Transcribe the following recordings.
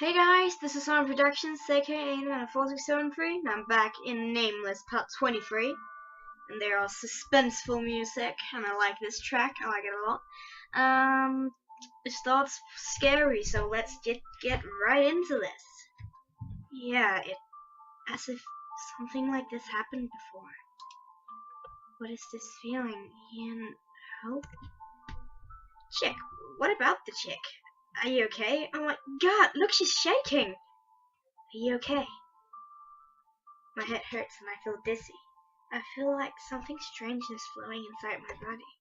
Hey guys, this is On Productions, aka 4673, and I'm back in Nameless Part 23. And there are suspenseful music, and I like this track, I like it a lot. It starts scary, so let's get right into this. Yeah, as if something like this happened before. What is this feeling? Ian, hope? Chick, what about the chick? Are you okay? Oh my god, look, she's shaking! Are you okay? My head hurts and I feel dizzy. I feel like something strange is flowing inside my body.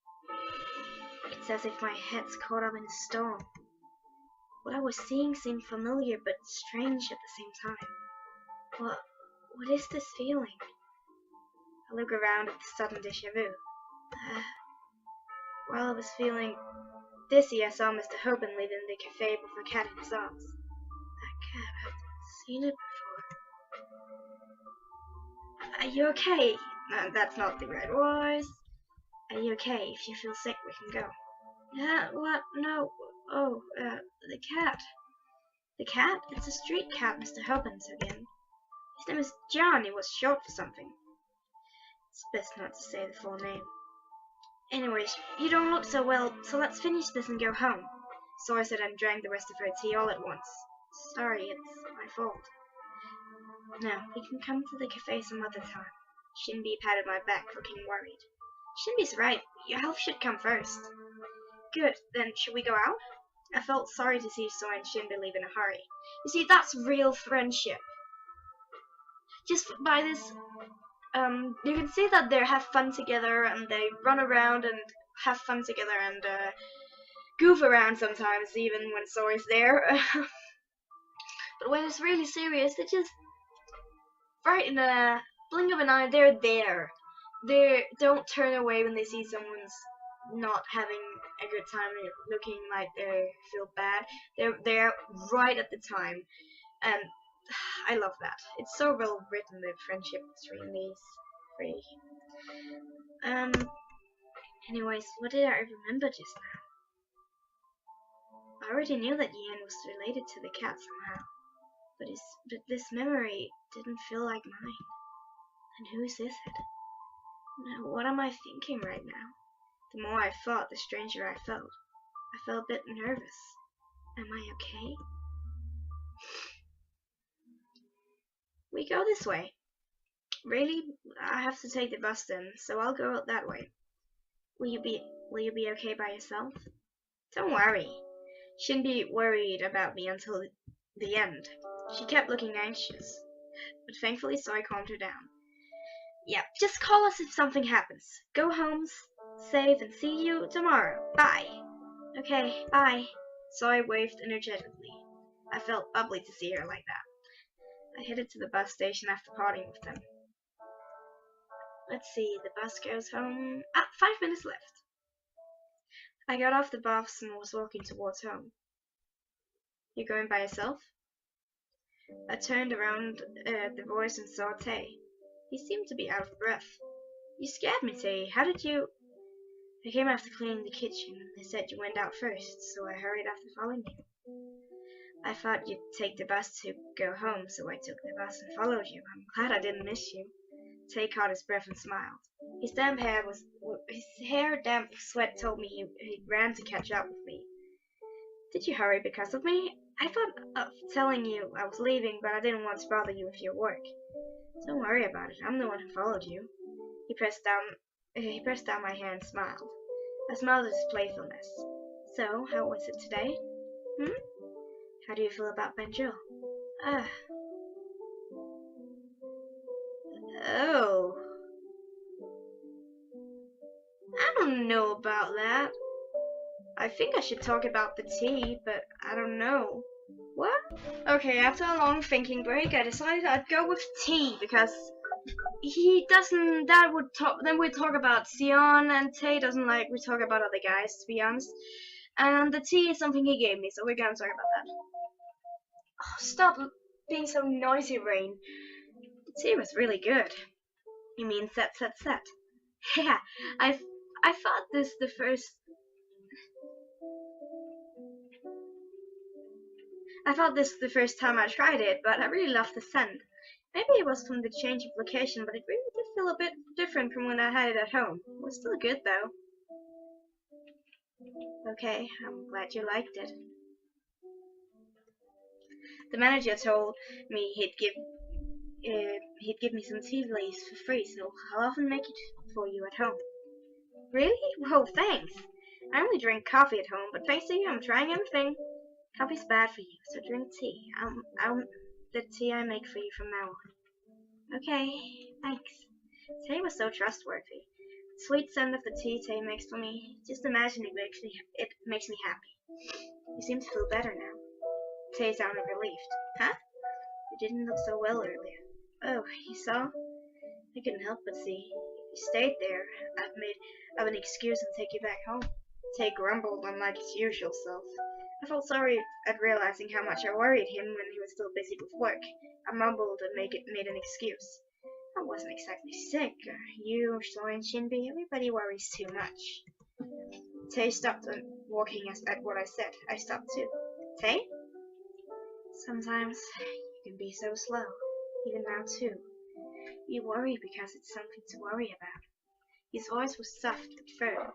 It's as if my head's caught up in a storm. What I was seeing seemed familiar but strange at the same time. What is this feeling? I look around at the sudden deja vu. While I was feeling dizzy, I saw Mr. Hoban leaving the cafe with a cat in his arms. That cat, I've seen it before. Are you okay? No, that's not the right voice. Are you okay? If you feel sick, we can go. What? No. Oh, the cat. The cat? It's a street cat, Mr. Hoban's again. His name is John. It was short for something. It's best not to say the full name. Anyways, you don't look so well, so let's finish this and go home. So I said and drank the rest of her tea all at once. Sorry, it's my fault. No, we can come to the cafe some other time. Shinbi patted my back, looking worried. Shinbi's right. Your health should come first. Good, then should we go out? I felt sorry to see Soy and Shinbi leave in a hurry. You see, that's real friendship. Just by this, you can see that they have fun together and they run around and have fun together and goof around sometimes, even when Soy's there. But when it's really serious, they just right in a blink of an eye, they're there. They don't turn away when they see someone's not having a good time, looking like they feel bad. They're there right at the time, and I love that. It's so well written, the friendship between these three. Anyways, what did I remember just now? I already knew that Ian was related to the cat somehow, but this memory didn't feel like mine. And whose is it? Now, what am I thinking right now? The more I thought, the stranger I felt. I felt a bit nervous. Am I okay? We go this way. Really? I have to take the bus then, so I'll go out that way. Will you be okay by yourself? Don't worry. Shouldn't be worried about me until the end. She kept looking anxious, but thankfully Soy calmed her down. Yeah, just call us if something happens. Go home, safe, and see you tomorrow. Bye. Okay, bye. Soy waved energetically. I felt bubbly to see her like that. I headed to the bus station after parting with them. Let's see, the bus goes home. 5 minutes left. I got off the bus and was walking towards home. You going by yourself? I turned around the voice and saw Tay. He seemed to be out of breath. You scared me, Tay. How did you... I came after cleaning the kitchen. They said you went out first, so I hurried after following you. I thought you'd take the bus to go home, so I took the bus and followed you. I'm glad I didn't miss you. Tay caught his breath and smiled. His hair damp with sweat told me he ran to catch up with me. Did you hurry because of me? I thought of telling you I was leaving, but I didn't want to bother you with your work. Don't worry about it. I'm the one who followed you. He pressed down my hand and smiled. I smiled at his playfulness. So, how was it today? How do you feel about banter? Oh. I don't know about that. I think I should talk about the tea, but I don't know. What? Okay, after a long thinking break, I decided I'd go with tea because he doesn't. Then we talk about Sion, and Tay doesn't like we talk about other guys, to be honest. And the tea is something he gave me, so we're gonna talk about that. Oh, stop being so noisy, Rain. The tea was really good. You mean set. Yeah, I thought this the first. I thought this the first time I tried it, but I really loved the scent. Maybe it was from the change of location, but it really did feel a bit different from when I had it at home. It was still good though. Okay, I'm glad you liked it. The manager told me he'd give me some tea leaves for free, so I'll often make it for you at home. Really? Whoa, thanks. I only drink coffee at home, but thanks to you, I'm trying everything. Coffee's bad for you, so drink tea. I'll the tea I make for you from now on. Okay, thanks. Tay was so trustworthy. The sweet scent of the tea Tay makes for me, just imagining it makes me happy. You seem to feel better now. Tay sounded relieved. Huh? You didn't look so well earlier. Oh, you saw? I couldn't help but see. If you stayed there, I'd made up an excuse and take you back home. Tay grumbled unlike his usual self. I felt sorry at realizing how much I worried him when he was still busy with work. I mumbled and made an excuse. I wasn't exactly sick. You, Soy, and Shinbi, everybody worries too much. Tay stopped walking at what I said. I stopped too. Tay? Sometimes you can be so slow. Even now too. You worry because it's something to worry about. His voice was soft but firm.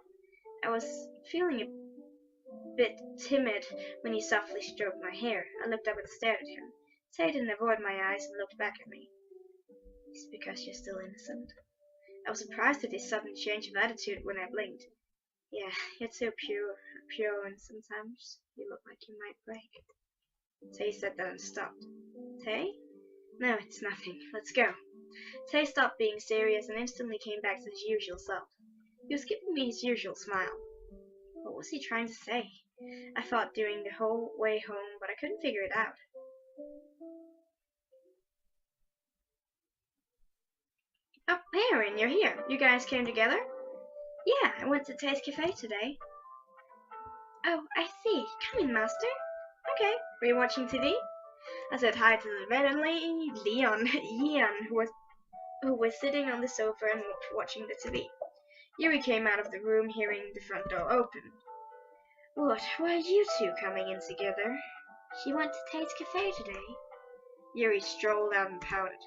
I was feeling a bit timid when he softly stroked my hair. I looked up and stared at him. Tay didn't avoid my eyes and looked back at me. It's because you're still innocent. I was surprised at his sudden change of attitude when I blinked. Yeah, you're so pure, and sometimes you look like you might break. Tay said that and stopped. Tay? No, it's nothing. Let's go. Tay stopped being serious and instantly came back to his usual self. He was giving me his usual smile. What was he trying to say? I thought during the whole way home, but I couldn't figure it out. Oh, Aaron, you're here. You guys came together? Yeah, I went to Tay's Cafe today. Oh, I see. Come in, master. Okay, were you watching TV? I said hi to the red and Ian, who was sitting on the sofa and watching the TV. Yuri came out of the room hearing the front door open. What? Why are you two coming in together? She went to Tate's Cafe today. Yuri strolled out and pouted.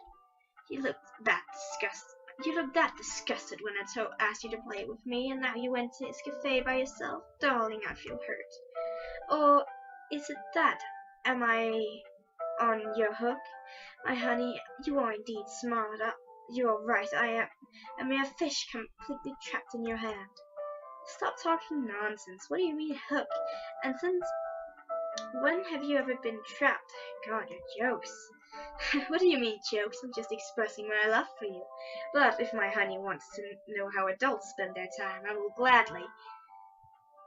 You looked that disgusted when I asked you to play with me, and now you went to his cafe by yourself. Darling, I feel hurt. Or is it that? Am I on your hook? My honey, you are indeed smart. You are right. I am a mere fish completely trapped in your hand. Stop talking nonsense. What do you mean hook? And since when have you ever been trapped? God, your jokes. What do you mean jokes? I'm just expressing my love for you. But if my honey wants to know how adults spend their time, I will gladly.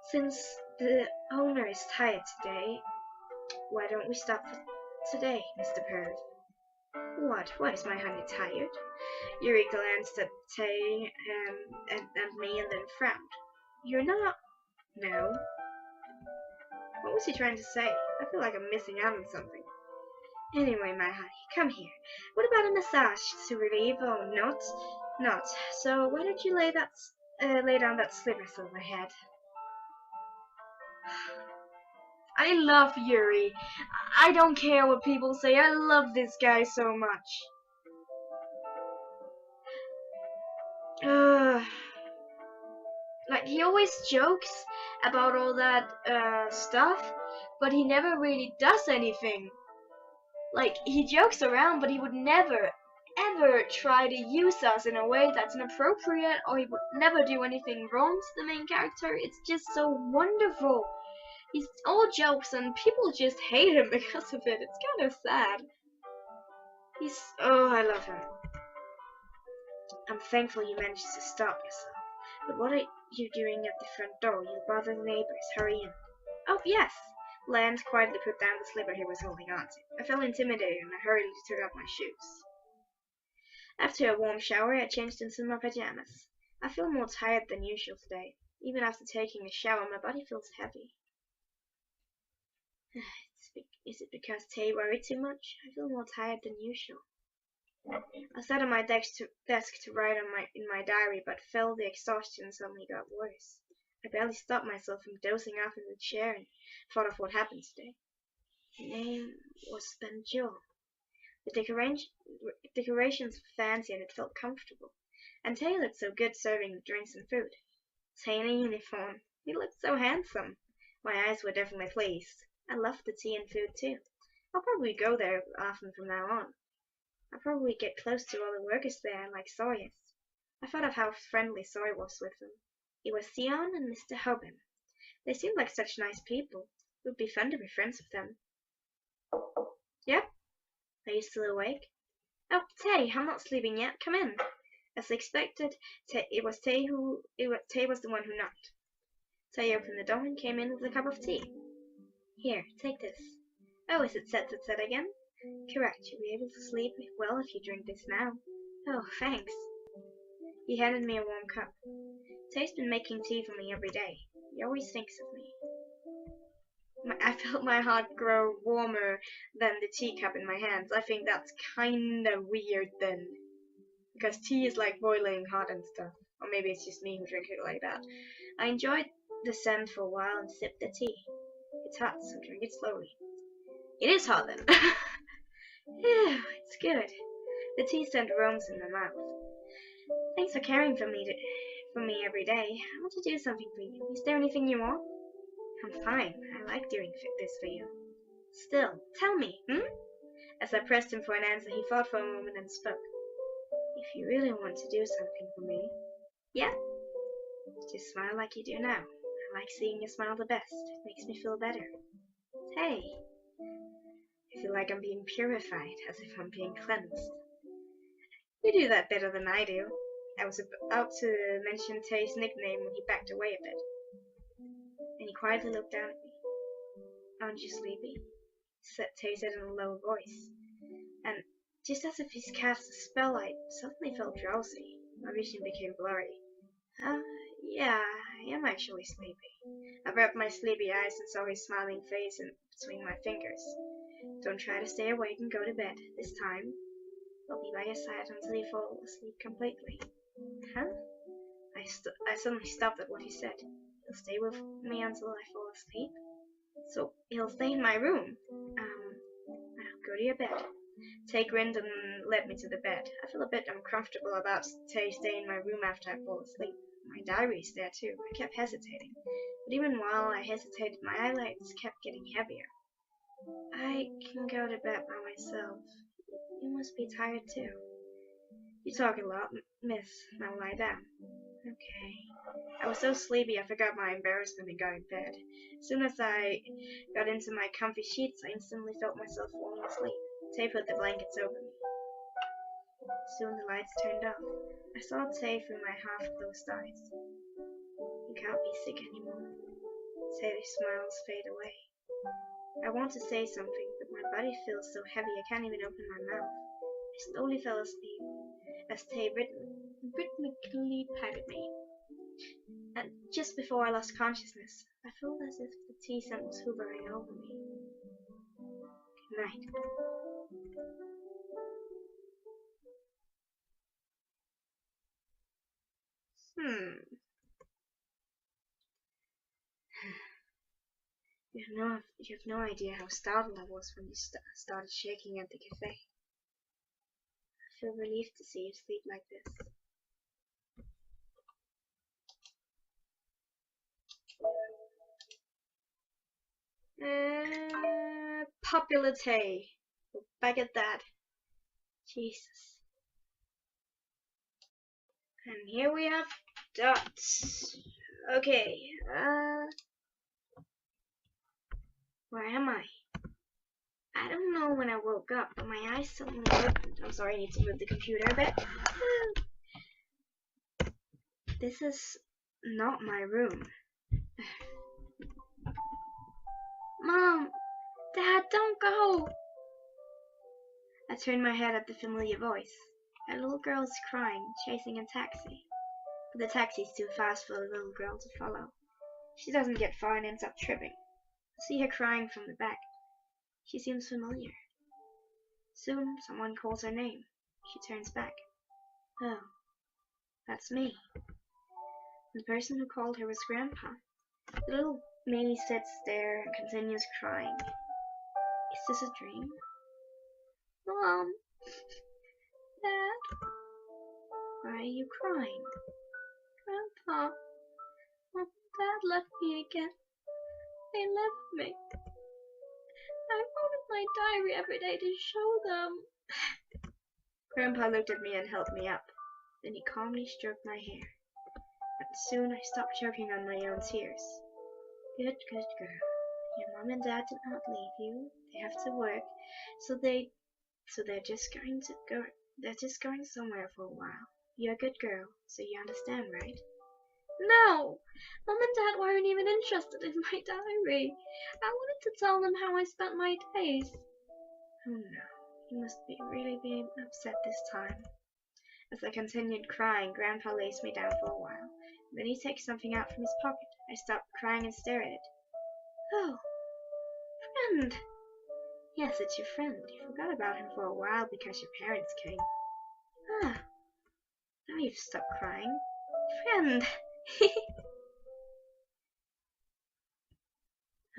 Since the owner is tired today, why don't we stop for today, Mr. Perv? What? Why is my honey tired? Yuri glanced at Tay and me and then frowned. You're not? No. What was he trying to say? I feel like I'm missing out on something. Anyway, my honey, come here. What about a massage to relieve? Oh, not. So why don't you lay down that slipper on my head? I love Yuri. I don't care what people say. I love this guy so much. Like, he always jokes about all that stuff, but he never really does anything. Like, he jokes around, but he would never, ever try to use us in a way that's inappropriate, or he would never do anything wrong to the main character. It's just so wonderful. He's all jokes, and people just hate him because of it. It's kind of sad. Oh, I love him. I'm thankful you managed to stop yourself. But what are you doing at the front door? You'll bother the neighbors. Hurry in. Oh, yes. Lance quietly put down the slipper he was holding on to. I felt intimidated and I hurriedly took off my shoes. After a warm shower, I changed into my pajamas. I feel more tired than usual today. Even after taking a shower, my body feels heavy. Is it because Tay worried too much? I feel more tired than usual. I sat on my desk to write in my diary, but felt the exhaustion suddenly got worse. I barely stopped myself from dozing off in the chair and thought of what happened today. name was Benjol. The decorations were fancy and it felt comfortable. And Tay looked so good serving the drinks and food. Tay in a uniform. He looked so handsome. My eyes were definitely pleased. I loved the tea and food too. I'll probably go there often from now on. I'll probably get close to all the workers there like Sawyers. I thought of how friendly Sawyer was with them. It was Theon and Mr. Hoban. They seemed like such nice people. It would be fun to be friends with them. Yep. Are you still awake? Oh, Tay, I'm not sleeping yet. Come in. As expected, it was Tay was the one who knocked. Tay opened the door and came in with a cup of tea. Here, take this. Oh, is it set again? Correct. You'll be able to sleep well if you drink this now. Oh, thanks. He handed me a warm cup. Tay's been making tea for me every day. He always thinks of me. I felt my heart grow warmer than the teacup in my hands. I think that's kinda weird then. Because tea is like boiling hot and stuff. Or maybe it's just me who drinks it like that. I enjoyed the scent for a while and sipped the tea. It's hot, so drink it slowly. It is hot then. Phew, it's good. The tea scent roams in my mouth. Thanks for caring for me every day. I want to do something for you. Is there anything you want? I'm fine. I like doing this for you. Still, tell me, As I pressed him for an answer, he thought for a moment and spoke. If you really want to do something for me, yeah? Just smile like you do now. I like seeing you smile the best. It makes me feel better. Hey. I feel like I'm being purified, as if I'm being cleansed. You do that better than I do. I was about to mention Tay's nickname when he backed away a bit. And he quietly looked down at me. Aren't you sleepy? Tay said in a low voice. And just as if he's cast a spell, I suddenly felt drowsy. My vision became blurry. Yeah, I am actually sleepy. I rubbed my sleepy eyes and saw his smiling face in between my fingers. Don't try to stay awake and go to bed. This time, I'll be by your side until you fall asleep completely. Huh? I suddenly stopped at what he said. He'll stay with me until I fall asleep? So, he'll stay in my room? I'll go to your bed. Tay grinned and led me to the bed. I feel a bit uncomfortable about Tay staying in my room after I fall asleep. My diary's there too. I kept hesitating. But even while I hesitated, my eyelids kept getting heavier. I can go to bed by myself. You must be tired too. You talk a lot, miss. Now lie down. Okay. I was so sleepy I forgot my embarrassment and got in bed. As soon as I got into my comfy sheets, I instantly felt myself falling asleep. Tay put the blankets over me. Soon the lights turned off. I saw Tay through my half-closed eyes. You can't be sick anymore. Tay's smiles fade away. I want to say something, but my body feels so heavy I can't even open my mouth. I slowly fell asleep as Tay rhythmically patted me. And just before I lost consciousness, I felt as if the tea scent was hovering over me. Good night. You have no idea how startled I was when you started shaking at the cafe. I feel relieved to see you sleep like this. Popular Tay. Back at that. Jesus. And here we have dots. Okay, where am I? I don't know when I woke up, but my eyes suddenly opened. I'm sorry, I need to move the computer a bit. This is not my room. Mom! Dad, don't go! I turned my head at the familiar voice. A little girl is crying, chasing a taxi. But the taxi's too fast for the little girl to follow. She doesn't get far and ends up tripping. I see her crying from the back. She seems familiar. Soon, someone calls her name. She turns back. Oh, that's me. The person who called her was Grandpa. The little Mamie sits there and continues crying. Is this a dream? Mom! Dad! Why are you crying? Grandpa! Mom and Dad left me again. They left me. I wrote in my diary every day to show them. Grandpa looked at me and helped me up. Then he calmly stroked my hair. And soon I stopped choking on my own tears. Good girl. Your mom and dad did not leave you. They have to work, so they're just going somewhere for a while. You're a good girl, so you understand, right? No! Mom and Dad weren't even interested in my diary. I wanted to tell them how I spent my days. Oh no, you must be really being upset this time. As I continued crying, Grandpa laced me down for a while. Then he took something out from his pocket. I stopped crying and stared at it. Oh, friend! Yes, it's your friend. You forgot about him for a while because your parents came. Ah, now you've stopped crying. Friend!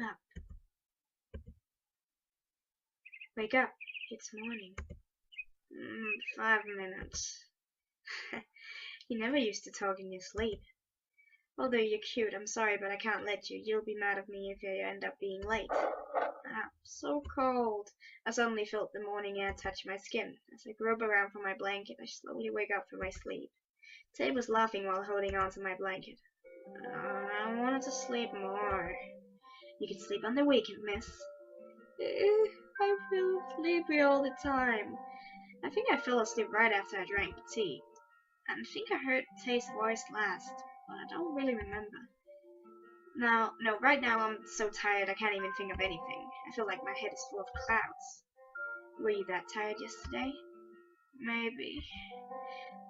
Up. Wake up. It's morning. 5 minutes. You never used to talk in your sleep. Although you're cute, I'm sorry, but I can't let you. You'll be mad at me if you end up being late. So cold. I suddenly felt the morning air touch my skin. As I grub around for my blanket, I slowly wake up from my sleep. Tay was laughing while holding on to my blanket. I wanted to sleep more. You can sleep on the weekend, miss. I feel sleepy all the time. I think I fell asleep right after I drank the tea. And I think I heard Tay's voice last, but I don't really remember. No, right now I'm so tired I can't even think of anything. I feel like my head is full of clouds. Were you that tired yesterday? Maybe.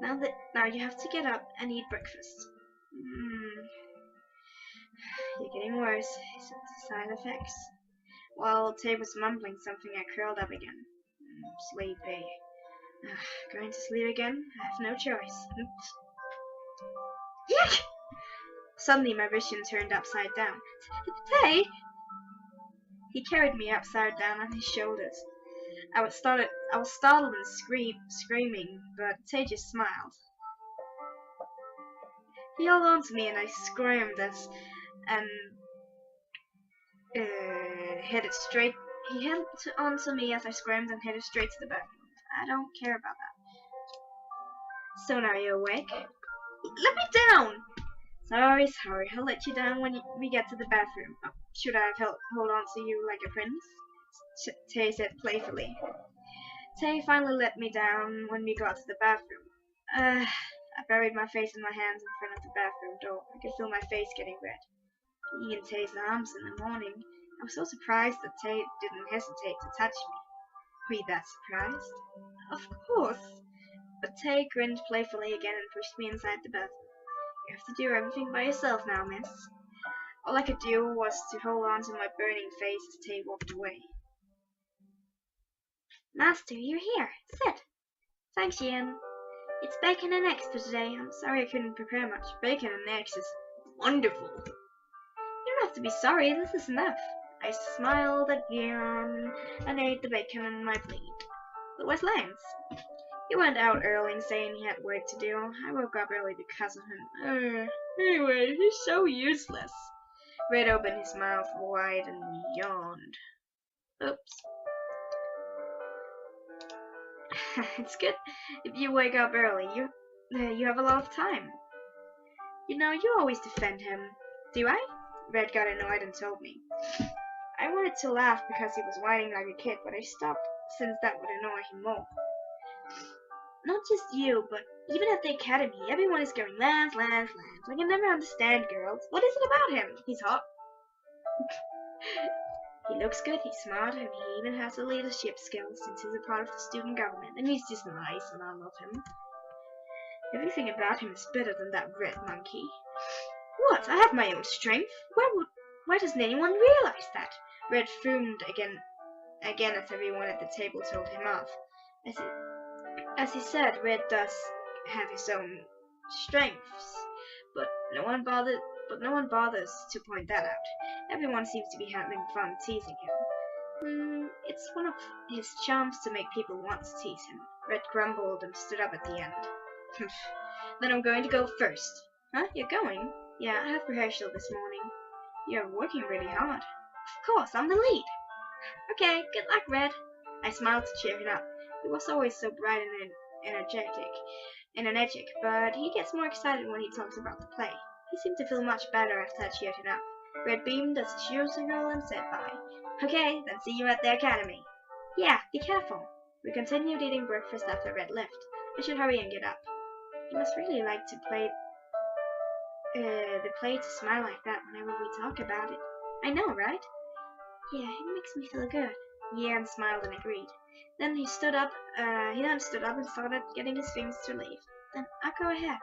Now you have to get up and eat breakfast. You're getting worse. Is it the side effects? While Tay was mumbling something, I curled up again. Sleepy. Going to sleep again? I have no choice. Yuck! Suddenly my vision turned upside down. Tay! He carried me upside down on his shoulders. I was startled and screaming, but Tay just smiled. He held on to me and I screamed and headed straight. He held on to me as I screamed and headed straight to the bathroom. I don't care about that. So now you're awake? Let me down! Sorry. I'll let you down when we get to the bathroom. Oh, should I have hold on to you like a prince? Tay said playfully. Tay finally let me down when we got to the bathroom. I buried my face in my hands in front of the bathroom door. I could feel my face getting red. Being in Tay's arms in the morning, I was so surprised that Tay didn't hesitate to touch me. Were you that surprised? Of course. But Tay grinned playfully again and pushed me inside the bathroom. You have to do everything by yourself now, miss. All I could do was to hold on to my burning face as Tay walked away. Master, you're here. Sit. Thanks, Ian. It's bacon and eggs for today. I'm sorry I couldn't prepare much. Bacon and eggs is wonderful. You don't have to be sorry. This is enough. I smiled at Ian and ate the bacon on my plate. But where's Lance? He went out early saying he had work to do. I woke up early because of him. Anyway, he's so useless. Red opened his mouth wide and yawned. Oops. It's good if you wake up early. You have a lot of time. You know, you always defend him. Do I? Red got annoyed and told me. I wanted to laugh because he was whining like a kid, but I stopped since that would annoy him more. Not just you, but even at the academy, everyone is going Lance. I can never understand girls. What is it about him? He's hot. He looks good, he's smart, and he even has the leadership skills since he's a part of the student government, and he's just nice, and I love him. Everything about him is better than that red monkey. What? I have my own strength? Why doesn't anyone realize that? Red fumed again as everyone at the table told him off. As he said, Red does have his own strengths, but no one bothers to point that out. Everyone seems to be having fun teasing him. It's one of his charms to make people want to tease him. Red grumbled and stood up at the end. Then I'm going to go first. Huh? You're going? Yeah, I have rehearsal this morning. You're working really hard. Of course, I'm the lead. Okay, good luck, Red. I smiled to cheer him up. He was always so bright and energetic, but he gets more excited when he talks about the play. He seemed to feel much better after I cheered him up. Red beamed as he chose a girl and said bye. Okay, then see you at the academy. Yeah, be careful. We continued eating breakfast after Red left. I should hurry and get up. He must really like to play the play to smile like that whenever we talk about it. I know, right? Yeah, it makes me feel good. Yan smiled and agreed. Then he stood up and started getting his things to leave. Then I'll go ahead.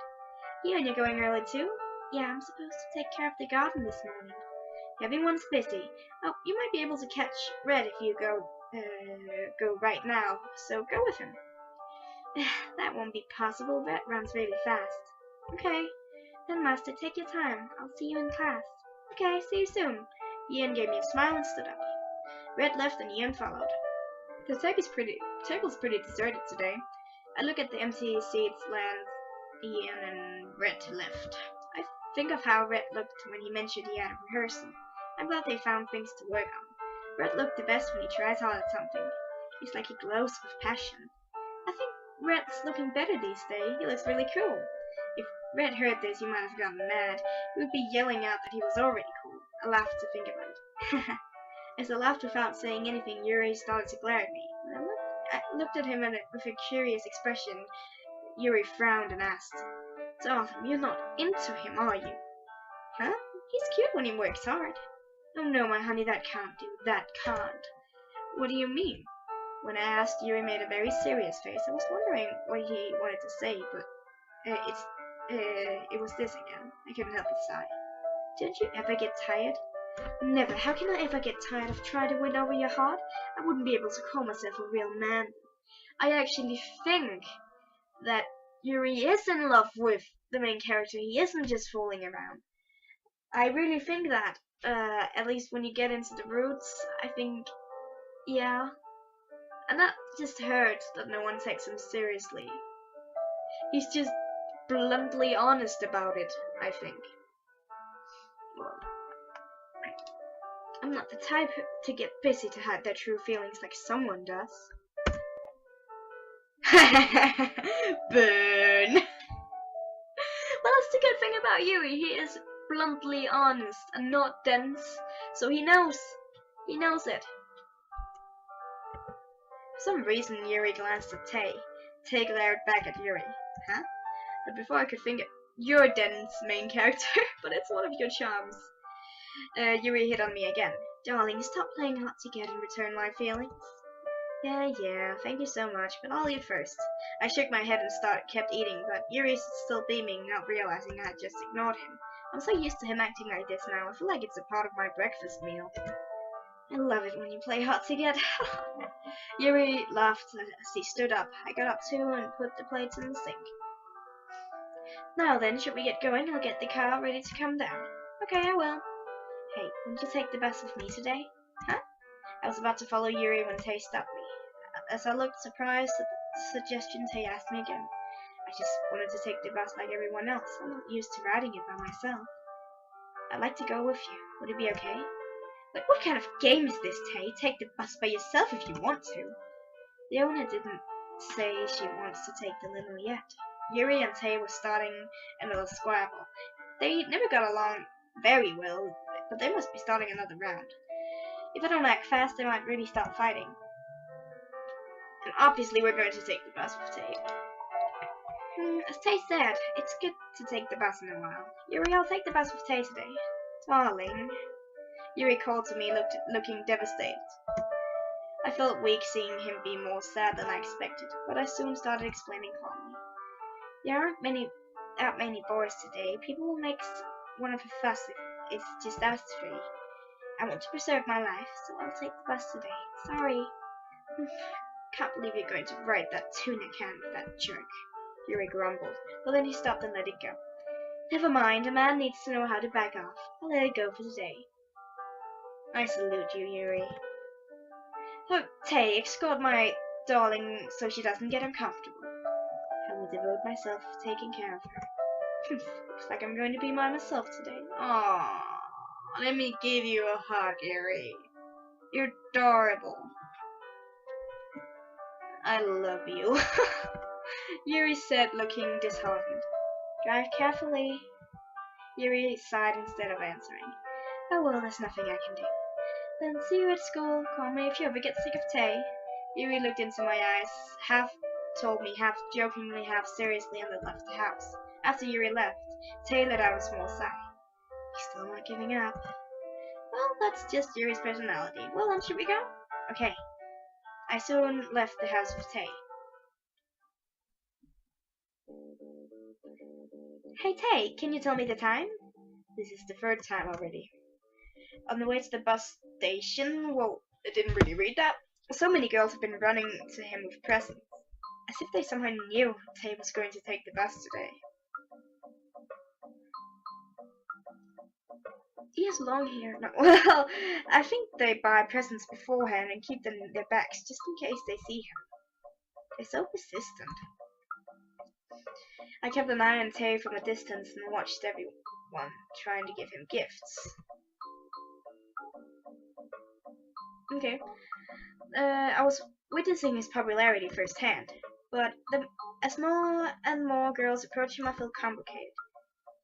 You and you're going early too? Yeah, I'm supposed to take care of the garden this morning. Everyone's busy. Oh, you might be able to catch Red if you go right now, so go with him. That won't be possible. Red runs really fast. Okay. Then, Master, take your time. I'll see you in class. Okay, see you soon. Ian gave me a smile and stood up. Red left and Ian followed. The table's pretty deserted today. I look at the empty seats, Ian and Red left. I think of how Red looked when he mentioned he had a rehearsal. I'm glad they found things to work on. Red looked the best when he tries hard at something. It's like he glows with passion. I think Red's looking better these days. He looks really cool. If Red heard this, he might have gotten mad. He would be yelling out that he was already cool. I laughed to think about it. As I laughed without saying anything, Yuri started to glare at me. When I looked at him with a curious expression. Yuri frowned and asked, Darling, you're not into him, are you? Huh? He's cute when he works hard. Oh no, my honey, that can't do. That can't. What do you mean? When I asked, Yuri made a very serious face. I was wondering what he wanted to say, but it was this again. I couldn't help but sigh. Don't you ever get tired? Never. How can I ever get tired of trying to win over your heart? I wouldn't be able to call myself a real man. I actually think that Yuri is in love with the main character. He isn't just fooling around. I really think that. At least when you get into the roots, I think, yeah. And that just hurts that no one takes him seriously. He's just bluntly honest about it, I think. Well, I'm not the type to get busy to hide their true feelings like someone does. Burn! Well, that's the good thing about Yuri. He is bluntly honest and not dense, so he knows it. For some reason, Yuri glanced at Tay. Tay glared back at Yuri. Huh? But before I could think it, you're dense, main character, but it's one of your charms. Yuri hit on me again. Darling, stop playing hard to get and return my feelings. Yeah, thank you so much, but I'll eat first. I shook my head and kept eating, but Yuri's still beaming, not realizing I had just ignored him. I'm so used to him acting like this now, I feel like it's a part of my breakfast meal. I love it when you play hard to get. Yuri laughed as he stood up. I got up too and put the plates in the sink. Now then, should we get going? I'll get the car ready to come down. Okay, I will. Hey, won't you take the bus with me today? Huh? I was about to follow Yuri when Tay stopped me. As I looked surprised at the suggestion, Tay asked me again. I just wanted to take the bus like everyone else. I'm not used to riding it by myself. I'd like to go with you. Would it be okay? Like, what kind of game is this, Tay? Take the bus by yourself if you want to. The owner didn't say she wants to take the limo yet. Yuri and Tay were starting another squabble. They never got along very well, but they must be starting another round. If I don't act fast, they might really start fighting. And obviously we're going to take the bus with Tay. As Tay said, it's good to take the bus in a while. Yuri, I'll take the bus with Tay today. Darling. Yuri called to me, looking devastated. I felt weak seeing him be more sad than I expected, but I soon started explaining calmly. There aren't many boys today. People will make one of a fuss if it's just us three. I want to preserve my life, so I'll take the bus today. Sorry. Can't believe you're going to ride that tuna can with that jerk. Yuri grumbled, but then he stopped and let it go. Never mind, a man needs to know how to back off. I'll let it go for today. I salute you, Yuri. Oh, Tay, escort my darling so she doesn't get uncomfortable. I will devote myself to taking care of her. Looks like I'm going to be by myself today. Aww, let me give you a hug, Yuri. You're adorable. I love you. Yuri said, looking disheartened. Drive carefully. Yuri sighed instead of answering. Oh well, there's nothing I can do. Then see you at school. Call me if you ever get sick of Tay. Yuri looked into my eyes, half told me, half jokingly, half seriously, and then left the house. After Yuri left, Tay let out a small sigh. He's still not giving up. Well, that's just Yuri's personality. Well then, should we go? Okay. I soon left the house with Tay. Hey Tay, can you tell me the time? This is the third time already. On the way to the bus station, well, it didn't really read that. So many girls have been running to him with presents, as if they somehow knew Tay was going to take the bus today. He has long hair. No, well, I think they buy presents beforehand and keep them in their bags just in case they see him. They're so persistent. I kept an eye on Tay from a distance and watched everyone trying to give him gifts. Okay. I was witnessing his popularity firsthand, but as more and more girls approach him, I feel complicated.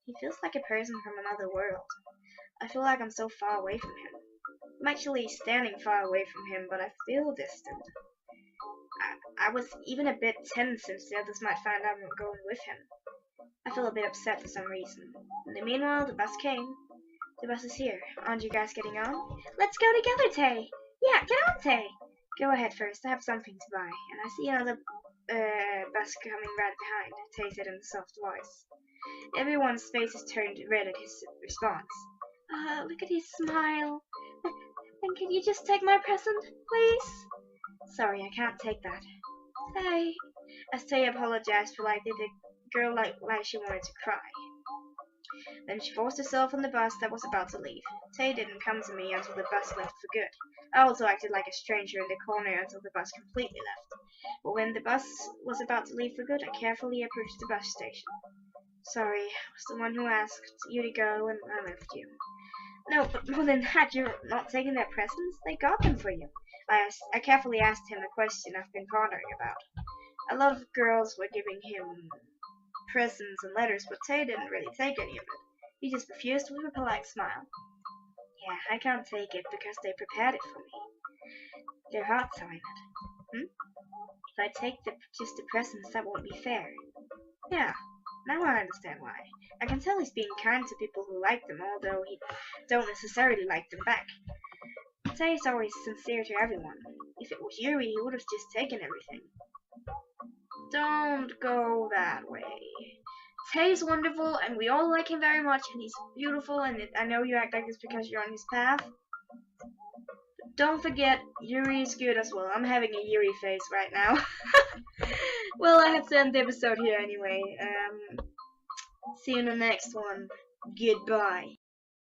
He feels like a person from another world. I feel like I'm so far away from him. I'm actually standing far away from him, but I feel distant. I was even a bit tense since the others might find out I'm going with him. I feel a bit upset for some reason. In the meanwhile, the bus came. The bus is here. Aren't you guys getting on? Let's go together, Tay! Yeah, get on, Tay! Go ahead first, I have something to buy. And I see another bus coming right behind, Tay said in a soft voice. Everyone's faces turned red at his response. Look at his smile. And can you just take my present, please? Sorry, I can't take that. Tay. As Tay apologized politely, the girl like she wanted to cry. Then she forced herself on the bus that was about to leave. Tay didn't come to me until the bus left for good. I also acted like a stranger in the corner until the bus completely left. But when the bus was about to leave for good, I carefully approached the bus station. Sorry, I was the one who asked you to go and I left you. No, but more than that, you're not taking their presents? They got them for you. I carefully asked him a question I've been pondering about. A lot of girls were giving him presents and letters, but Tay didn't really take any of it. He just refused with a polite smile. Yeah, I can't take it because they prepared it for me. Their hearts are in it. If I take just the presents, that won't be fair. Yeah, now I understand why. I can tell he's being kind to people who like them, although he don't necessarily like them back. Tay is always sincere to everyone. If it was Yuri, he would have just taken everything. Don't go that way. Tay's wonderful, and we all like him very much, and he's beautiful, and I know you act like this because you're on his path. But don't forget, Yuri is good as well. I'm having a Yuri face right now. Well, I have to end the episode here anyway. See you in the next one. Goodbye.